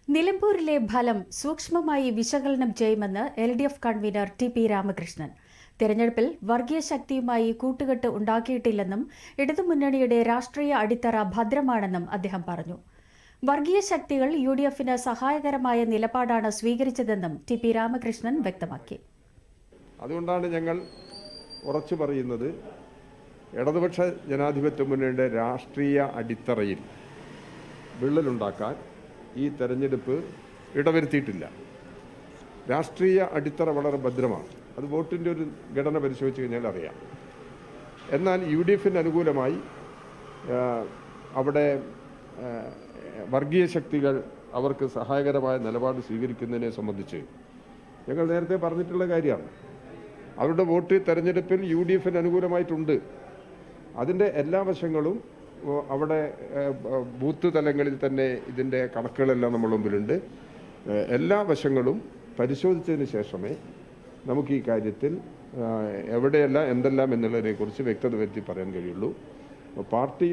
നിലമ്പൂരിലെ ഫലം സൂക്ഷ്മമായി വിശകലനം ചെയ്യുമെന്ന് LDF കൺവീനർ TP രാമകൃഷ്ണൻ. തെരഞ്ഞെടുപ്പിൽ വർഗീയ ശക്തിയുമായി കൂട്ടുകെട്ട് ഉണ്ടാക്കിയിട്ടില്ലെന്നും ഇടതുമുന്നണിയുടെ രാഷ്ട്രീയ അടിത്തറ ഭദ്രമാണെന്നും അദ്ദേഹം പറഞ്ഞു. വർഗീയ ശക്തികൾ UDFന് സഹായകരമായ നിലപാടാണ് സ്വീകരിച്ചതെന്നും TP രാമകൃഷ്ണൻ വ്യക്തമാക്കി. അതുകൊണ്ടാണ് ഞങ്ങൾ ഉറച്ചു പറയുന്നത്, ഇടതുപക്ഷ ജനാധിപത്യ മുന്നണിയുടെ രാഷ്ട്രീയ അടിത്തറയിൽ വിള്ളലുണ്ടാക്കാൻ ഈ തെരഞ്ഞെടുപ്പ് ഇടവരുത്തിയിട്ടില്ല. രാഷ്ട്രീയ അടിത്തറ വളരെ ഭദ്രമാണ്. അത് വോട്ടിൻ്റെ ഒരു ഘടന പരിശോധിച്ച് കഴിഞ്ഞാൽ അറിയാം. എന്നാൽ UDFന് അനുകൂലമായി അവിടെ വർഗീയ ശക്തികൾ അവർക്ക് സഹായകരമായ നിലപാട് സ്വീകരിക്കുന്നതിനെ സംബന്ധിച്ച് ഞങ്ങൾ നേരത്തെ പറഞ്ഞിട്ടുള്ള കാര്യമാണ്. അവരുടെ വോട്ട് തെരഞ്ഞെടുപ്പിൽ UDFന് അനുകൂലമായിട്ടുണ്ട്. അതിൻ്റെ എല്ലാ വശങ്ങളും അവിടെ ബൂത്ത് തലങ്ങളിൽ തന്നെ ഇതിൻ്റെ കണക്കുകളെല്ലാം നമ്മുടെ മുമ്പിലുണ്ട്. എല്ലാ വശങ്ങളും പരിശോധിച്ചതിന് ശേഷമേ നമുക്ക് ഈ കാര്യത്തിൽ എവിടെയെല്ലാം എന്തെല്ലാം എന്നുള്ളതിനെക്കുറിച്ച് വ്യക്തത വരുത്തി പറയാൻ കഴിയുള്ളൂ. പാർട്ടി